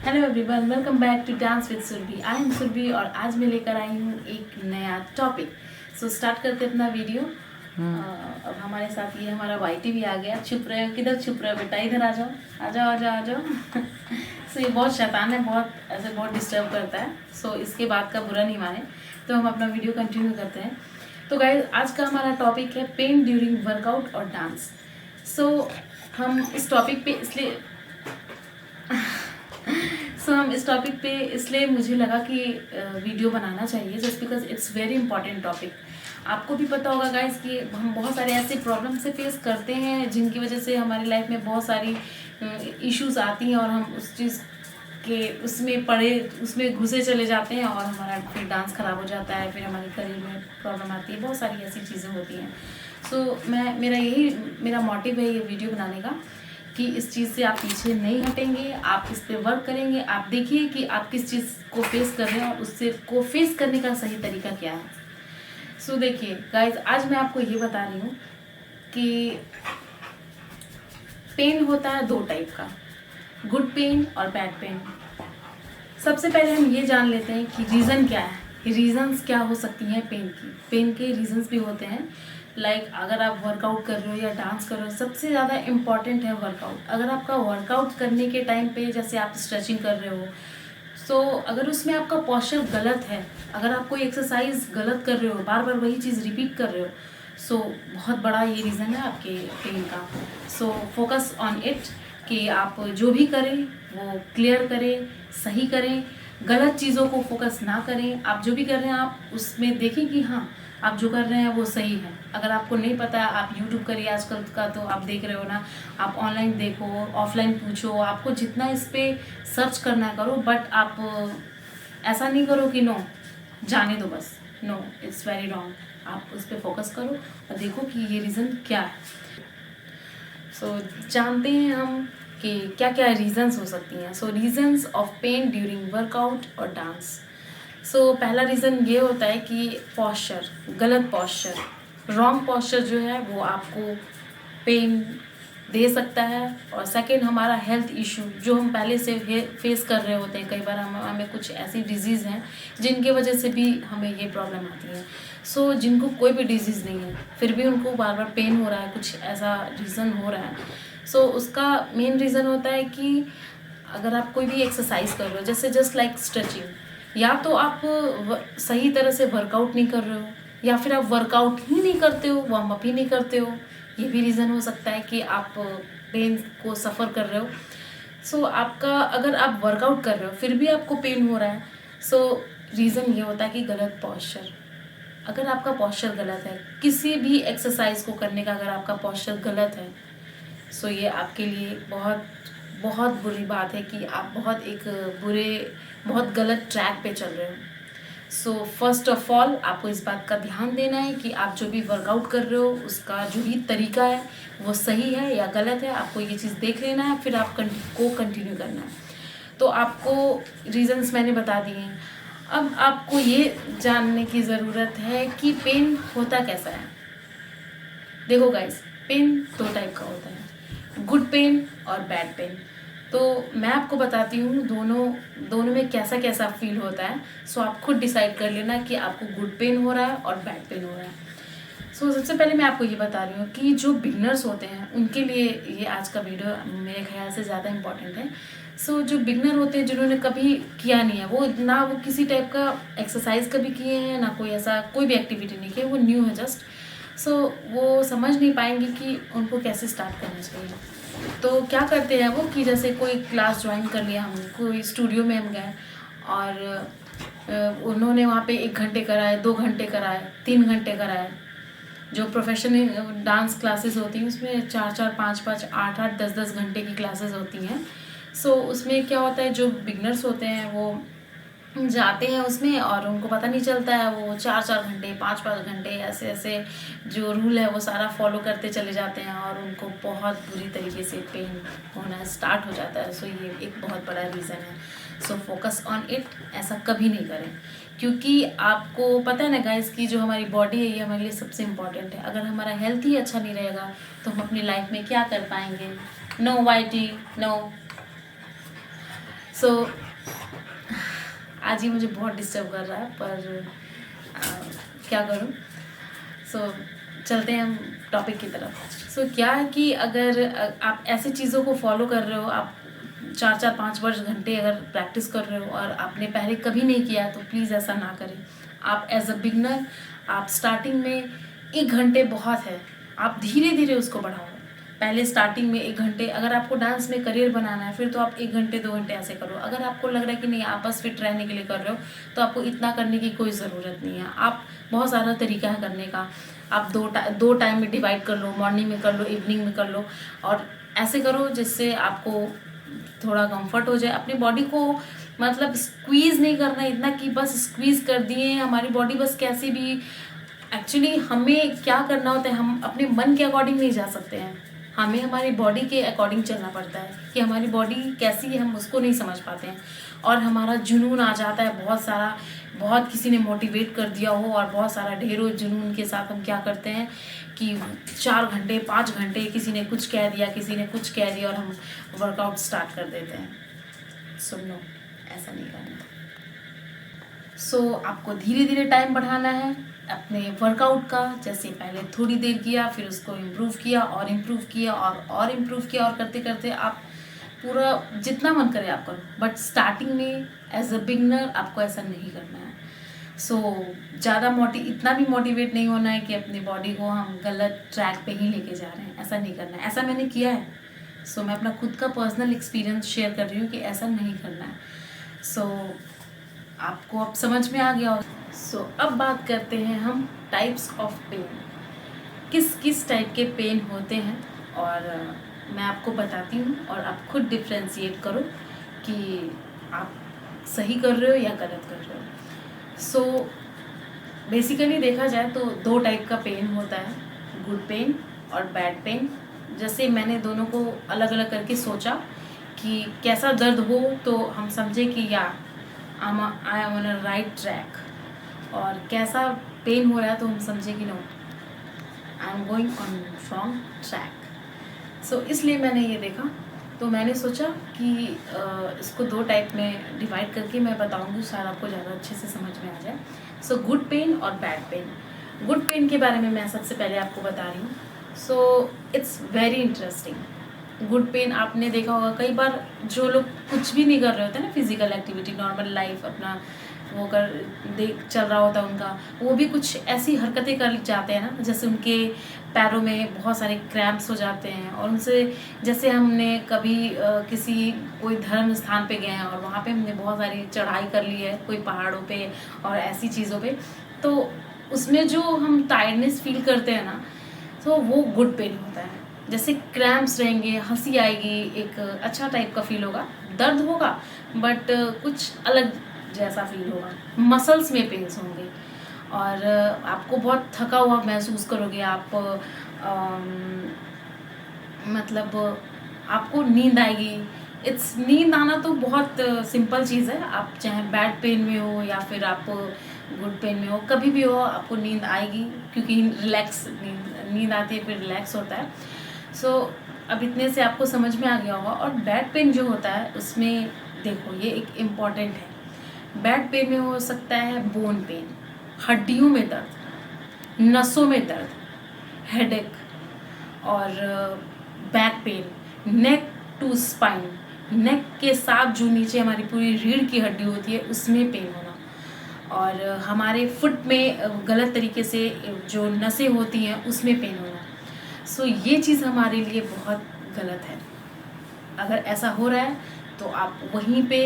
Hello everyone, welcome back to dance with Surabhi. I am Surabhi और आज मैं लेकर आई हूँ एक नया टॉपिक। सो स्टार्ट करते अपना वीडियो। अब हमारे साथ ये हमारा वाईटी भी आ गया। चुप रहे हो, किधर चुप रहे हो बेटा, इधर आ जाओ आ जाओ आ जाओ आ जाओ। सो ये बहुत शैतान है, बहुत डिस्टर्ब करता है। सो इसके बाद का बुरा नहीं माने, तो हम अपना वीडियो कंटिन्यू करते हैं। तो गाइस, आज का हमारा टॉपिक है पेन ड्यूरिंग वर्कआउट और डांस। सो हम इस टॉपिक पे हम इस टॉपिक पे इसलिए मुझे लगा कि वीडियो बनाना चाहिए, just because it's very important topic. आपको भी पता होगा गाइस कि हम बहुत सारे ऐसे प्रॉब्लम से फेस करते हैं जिनकी वजह से हमारी लाइफ में बहुत सारी इश्यूज आती हैं और हम उस चीज़ के उसमें घुसे चले जाते हैं और हमारा फिर डांस ख़राब हो जाता है, फिर हमारे करियर में प्रॉब्लम आती है, बहुत सारी ऐसी चीज़ें होती हैं। सो मेरा मोटिव है ये वीडियो बनाने का कि इस चीज़ से आप पीछे नहीं हटेंगे, आप इस पे वर्क करेंगे। आप देखिए कि आप किस चीज़ को फेस कर रहे हैं और उससे को फेस करने का सही तरीका क्या है। सो देखिए गाइज, आज मैं आपको ये बता रही हूँ कि पेन होता है दो टाइप का, गुड पेन और बैड पेन। सबसे पहले हम ये जान लेते हैं कि रीज़न क्या है, रीजंस क्या हो सकती हैं पेन की। पेन के रीजंस भी होते हैं, लाइक अगर आप वर्कआउट कर रहे हो या डांस कर रहे हो, सबसे ज़्यादा इम्पॉर्टेंट है वर्कआउट। अगर आपका वर्कआउट करने के टाइम पे जैसे आप स्ट्रेचिंग कर रहे हो, सो अगर उसमें आपका पोस्चर गलत है, अगर आप कोई एक्सरसाइज गलत कर रहे हो, बार बार वही चीज़ रिपीट कर रहे हो, सो बहुत बड़ा ये रीज़न है आपके पेन का। सो फोकस ऑन इट कि आप जो भी करें वो क्लियर करें, सही करें, गलत चीज़ों को फोकस ना करें। आप जो भी कर रहे हैं आप उसमें देखें कि हाँ, आप जो कर रहे हैं वो सही है। अगर आपको नहीं पता है, आप यूट्यूब करिए आजकल का, तो आप देख रहे हो ना, आप ऑनलाइन देखो, ऑफलाइन पूछो, आपको जितना इस पर सर्च करना है करो, बट आप ऐसा नहीं करो कि नो जाने दो बस। No, it's very wrong. आप उस पर फोकस करो और देखो कि ये रीज़न क्या है। सो जानते हैं हम कि क्या क्या रीजंस हो सकती हैं। So reasons of pain during workout और डांस। सो पहला रीज़न ये होता है कि पॉस्चर, गलत पॉस्चर, रॉन्ग पॉस्चर जो है वो आपको पेन दे सकता है। और सेकंड, हमारा हेल्थ इशू जो हम पहले से फेस कर रहे होते हैं। कई बार हमें कुछ ऐसी डिजीज़ हैं जिनके वजह से भी हमें ये प्रॉब्लम आती है। सो जिनको कोई भी डिजीज़ नहीं है फिर भी उनको बार बार पेन हो रहा है, कुछ ऐसा रीज़न हो रहा है। सो उसका मेन रीज़न होता है कि अगर आप कोई भी एक्सरसाइज कर रहे हो, जैसे जस्ट लाइक स्ट्रेचिंग, या तो आप सही तरह से वर्कआउट नहीं कर रहे हो, या फिर आप वर्कआउट ही नहीं करते हो, वार्म अप ही नहीं करते हो। ये भी रीज़न हो सकता है कि आप पेन को सफ़र कर रहे हो। सो आपका, अगर आप वर्कआउट कर रहे हो फिर भी आपको पेन हो रहा है, सो रीज़न ये होता है कि गलत पॉस्चर। अगर आपका पॉस्चर गलत है, किसी भी एक्सरसाइज को करने का अगर आपका पॉस्चर गलत है, सो ये आपके लिए बहुत बहुत बुरी बात है कि आप बहुत गलत ट्रैक पे चल रहे हो। सो फर्स्ट ऑफ ऑल आपको इस बात का ध्यान देना है कि आप जो भी वर्कआउट कर रहे हो उसका जो भी तरीका है वो सही है या गलत है। आपको ये चीज़ देख लेना है, फिर आप कंटिन्यू करना है। तो आपको रीजंस मैंने बता दिए हैं। अब आपको ये जानने की ज़रूरत है कि पेन होता कैसा है। देखो गाइस, पेन दो टाइप का होता है, गुड पेन और बैड पेन। तो मैं आपको बताती हूँ दोनों में कैसा कैसा फील होता है। सो आप खुद डिसाइड कर लेना कि आपको गुड पेन हो रहा है और बैड पेन हो रहा है। सो सबसे पहले मैं आपको ये बता रही हूँ कि जो बिगनर्स होते हैं उनके लिए ये आज का वीडियो मेरे ख्याल से ज़्यादा इम्पॉर्टेंट है। सो जो बिगनर होते हैं, जिन्होंने कभी किया नहीं है, वो किसी टाइप का एक्सरसाइज कभी किए हैं, ना कोई भी एक्टिविटी नहीं की है, वो न्यू है जस्ट। सो वो समझ नहीं पाएंगे कि उनको कैसे स्टार्ट करना चाहिए। तो क्या करते हैं वो कि जैसे कोई क्लास ज्वाइन कर लिया, हम कोई स्टूडियो में हम गए और उन्होंने वहाँ पे 1 घंटे कराए, 2 घंटे कराए, 3 घंटे कराए। जो प्रोफेशनल डांस क्लासेस होती हैं उसमें 4-4, 5-5, 8-8, 10-10 घंटे की क्लासेस होती हैं। सो उसमें क्या होता है, जो बिगनर्स होते हैं वो जाते हैं उसमें और उनको पता नहीं चलता है, वो 4-4 घंटे, 5-5 घंटे ऐसे ऐसे जो रूल है वो सारा फॉलो करते चले जाते हैं और उनको बहुत बुरी तरीके से पेन होना स्टार्ट हो जाता है। सो ये एक बहुत बड़ा रीज़न है। सो फोकस ऑन इट, ऐसा कभी नहीं करें, क्योंकि आपको पता है ना गाइस कि जो हमारी बॉडी है ये हमारे लिए सबसे इम्पॉर्टेंट है। अगर हमारा हेल्थ ही अच्छा नहीं रहेगा तो हम अपनी लाइफ में क्या कर पाएंगे। नो वाइटी नो। सो आज ही मुझे बहुत डिस्टर्ब कर रहा है, पर क्या करूं। सो चलते हैं हम टॉपिक की तरफ। सो क्या है कि अगर आप ऐसे चीज़ों को फॉलो कर रहे हो, आप 4-5 घंटे अगर प्रैक्टिस कर रहे हो और आपने पहले कभी नहीं किया, तो प्लीज़ ऐसा ना करें। आप एज अ बिगनर, आप स्टार्टिंग में 1 घंटे बहुत है, आप धीरे धीरे उसको बढ़ाओ। पहले स्टार्टिंग में 1 घंटे, अगर आपको डांस में करियर बनाना है फिर तो आप 1 घंटे 2 घंटे ऐसे करो। अगर आपको लग रहा है कि नहीं आप बस फिट रहने के लिए कर रहे हो, तो आपको इतना करने की कोई ज़रूरत नहीं है। आप बहुत सारा तरीका है करने का। आप दो टाइम में डिवाइड कर लो, मॉर्निंग में कर लो, इवनिंग में कर लो, और ऐसे करो जिससे आपको थोड़ा कंफर्ट हो जाए। अपनी बॉडी को मतलब स्क्वीज़ नहीं करना इतना कि बस स्क्वीज़ कर दिए हमारी बॉडी बस कैसे भी। एक्चुअली हमें क्या करना होता है, हम अपने मन के अकॉर्डिंग नहीं जा सकते हैं, हमें हमारी बॉडी के अकॉर्डिंग चलना पड़ता है कि हमारी बॉडी कैसी है हम उसको नहीं समझ पाते हैं, और हमारा जुनून आ जाता है बहुत सारा। बहुत किसी ने मोटिवेट कर दिया हो और बहुत सारा ढेरों जुनून के साथ हम क्या करते हैं कि 4 घंटे 5 घंटे किसी ने कुछ कह दिया, किसी ने कुछ कह दिया, और हम वर्कआउट स्टार्ट कर देते हैं। सो नो, ऐसा नहीं करना। सो आपको धीरे धीरे टाइम बढ़ाना है अपने वर्कआउट का। जैसे पहले थोड़ी देर किया, फिर उसको इम्प्रूव किया और इम्प्रूव किया और इम्प्रूव किया, और करते करते आप पूरा जितना मन करे आप करो। बट स्टार्टिंग में एज अ बिगनर आपको ऐसा नहीं करना है। सो ज़्यादा इतना भी मोटिवेट नहीं होना है कि अपनी बॉडी को हम गलत ट्रैक पे ही लेके जा रहे हैं, ऐसा नहीं करना है। ऐसा मैंने किया है, सो मैं अपना खुद का पर्सनल एक्सपीरियंस शेयर कर रही हूँ कि ऐसा नहीं करना है। सो आपको अब समझ में आ गया होगा। सो अब बात करते हैं हम टाइप्स ऑफ पेन, किस किस टाइप के पेन होते हैं, और मैं आपको बताती हूँ, और आप खुद डिफ्रेंशिएट करो कि आप सही कर रहे हो या गलत कर रहे हो। सो बेसिकली देखा जाए तो 2 टाइप का पेन होता है, गुड पेन और बैड पेन। जैसे मैंने दोनों को अलग अलग करके सोचा कि कैसा दर्द हो तो हम समझे कि या I am on a right track, और कैसा पेन हो रहा है तो हम समझे कि no I am going on wrong track. So इसलिए मैंने ये देखा, तो मैंने सोचा कि इसको 2 टाइप में डिवाइड करके मैं बताऊंगी, शायद आपको ज़्यादा अच्छे से समझ में आ जाए। सो गुड पेन और बैड पेन। गुड पेन के बारे में मैं सबसे पहले आपको बता रही हूँ। So it's very interesting. Good pen आपने देखा होगा कई बार, जो लोग कुछ भी नहीं कर रहे होते ना, फिजिकल एक्टिविटी, नॉर्मल लाइफ अपना वो चल रहा होता है उनका, वो भी कुछ ऐसी हरकतें कर जाते हैं ना, जैसे उनके पैरों में बहुत सारे क्रैम्प्स हो जाते हैं, और उनसे जैसे हमने कभी कोई धर्म स्थान पे गए हैं और वहाँ पे हमने बहुत सारी चढ़ाई कर ली है, कोई पहाड़ों पे और ऐसी चीज़ों पे, तो उसमें जो हम टायर्डनेस फील करते हैं ना, तो वो गुड पेन होता है। जैसे क्रैम्प्स रहेंगे, हंसी आएगी, एक अच्छा टाइप का फील होगा, दर्द होगा बट कुछ अलग जैसा फील होगा, मसल्स में पेन्स होंगे, और आपको बहुत थका हुआ महसूस करोगे आप। मतलब आपको नींद आएगी। नींद आना तो बहुत सिंपल चीज़ है, आप चाहे बैड पेन में हो या फिर आप गुड पेन में हो, कभी भी हो आपको नींद आएगी, क्योंकि नींद आती है, फिर रिलैक्स होता है। सो अब इतने से आपको समझ में आ गया होगा। और बैड पेन जो होता है उसमें देखो, ये एक इम्पॉर्टेंट है। बैड पेन में हो सकता है बोन पेन, हड्डियों में दर्द, नसों में दर्द, हेडेक, और back pain, neck to spine, neck के साथ जो नीचे हमारी पूरी रीढ़ की हड्डी होती है उसमें पेन होना, और हमारे फुट में गलत तरीके से जो नसें होती हैं उसमें पेन होना। सो ये चीज़ हमारे लिए बहुत गलत है। अगर ऐसा हो रहा है तो आप वहीं पे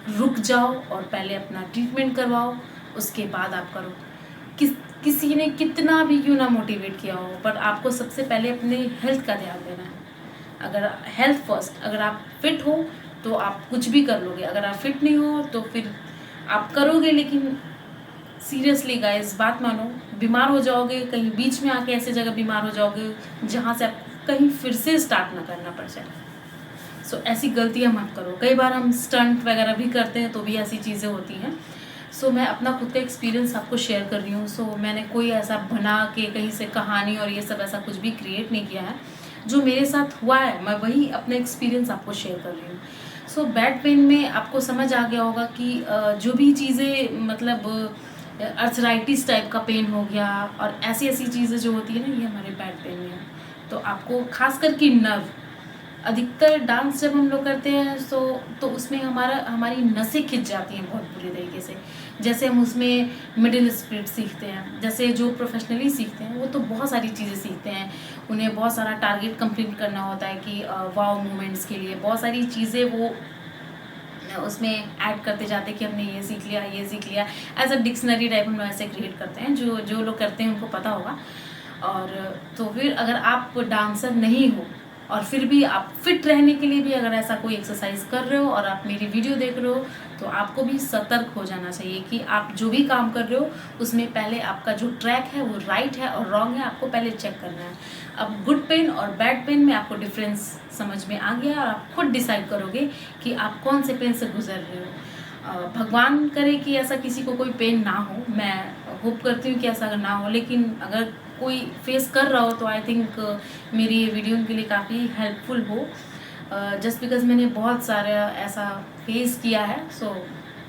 रुक जाओ और पहले अपना ट्रीटमेंट करवाओ, उसके बाद आप करो। किसी ने कितना भी क्यों ना मोटिवेट किया हो, पर आपको सबसे पहले अपने हेल्थ का ध्यान देना है। अगर हेल्थ फर्स्ट, अगर आप फिट हो तो आप कुछ भी कर लोगे, अगर आप फिट नहीं हो तो फिर आप करोगे, लेकिन सीरियसली गाइस बात मानो, बीमार हो जाओगे, कहीं बीच में आके ऐसे जगह बीमार हो जाओगे जहाँ से आपको कहीं फिर से स्टार्ट ना करना पड़ जाए। सो ऐसी गलतियाँ मत करो। कई बार हम स्टंट वगैरह भी करते हैं तो भी ऐसी चीज़ें होती हैं। सो मैं अपना खुद का एक्सपीरियंस आपको शेयर कर रही हूँ। सो मैंने कोई ऐसा बना के कहीं से कहानी और ये सब ऐसा कुछ भी क्रिएट नहीं किया है, जो मेरे साथ हुआ है मैं वही अपना एक्सपीरियंस आपको शेयर कर रही हूँ। सो बैक पेन में आपको समझ आ गया होगा कि जो भी चीज़ें मतलब अर्थराइटिस टाइप का पेन हो गया और ऐसी ऐसी चीज़ें जो होती है ना, ये हमारे बैक पेन में है। तो आपको खास करके नर्व, अधिकतर डांस जब हम लोग करते हैं तो उसमें हमारी नसें खिंच जाती हैं बहुत बुरी तरीके से। जैसे हम उसमें मिडिल स्प्लिट सीखते हैं, जैसे जो प्रोफेशनली सीखते हैं वो तो बहुत सारी चीज़ें सीखते हैं, उन्हें बहुत सारा टारगेट कंप्लीट करना होता है कि वाव मूवमेंट्स के लिए बहुत सारी चीज़ें वो उसमें ऐड करते जाते हैं कि हमने ये सीख लिया एज अ डिक्शनरी टाइप हम ऐसे क्रिएट करते हैं। जो लोग करते हैं उनको पता होगा। और तो फिर अगर आप डांसर नहीं हो और फिर भी आप फिट रहने के लिए भी अगर ऐसा कोई एक्सरसाइज कर रहे हो और आप मेरी वीडियो देख रहे हो, तो आपको भी सतर्क हो जाना चाहिए कि आप जो भी काम कर रहे हो उसमें पहले आपका जो ट्रैक है वो राइट है और रॉन्ग है, आपको पहले चेक करना है। अब गुड पेन और बैड पेन में आपको डिफरेंस समझ में आ गया और आप खुद डिसाइड करोगे कि आप कौन से पेन से गुजर रहे हो। भगवान करे कि ऐसा किसी को कोई पेन ना हो, मैं होप करती हूँ कि ऐसा अगर ना हो, लेकिन अगर कोई फेस कर रहा हो तो आई थिंक मेरी ये वीडियो उनके लिए काफ़ी हेल्पफुल हो, जस्ट बिकॉज मैंने बहुत सारा ऐसा फेस किया है। सो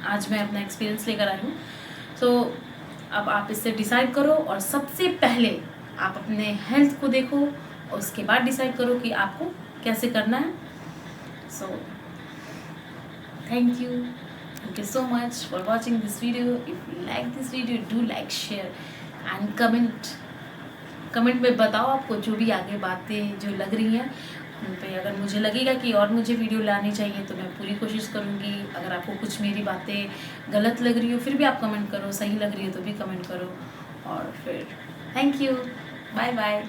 आज मैं अपना एक्सपीरियंस लेकर आई हूँ। सो अब आप इससे डिसाइड करो और सबसे पहले आप अपने हेल्थ को देखो और उसके बाद डिसाइड करो कि आपको कैसे करना है। So thank you so much for watching this video. If you like this video do like, share and comment में बताओ आपको जो भी आगे बातें जो लग रही हैं उन पे। अगर मुझे लगेगा कि और मुझे वीडियो लानी चाहिए तो मैं पूरी कोशिश करूँगी। अगर आपको कुछ मेरी बातें गलत लग रही हो फिर भी आप कमेंट करो, सही लग रही है तो भी कमेंट करो। और फिर थैंक यू, बाय बाय।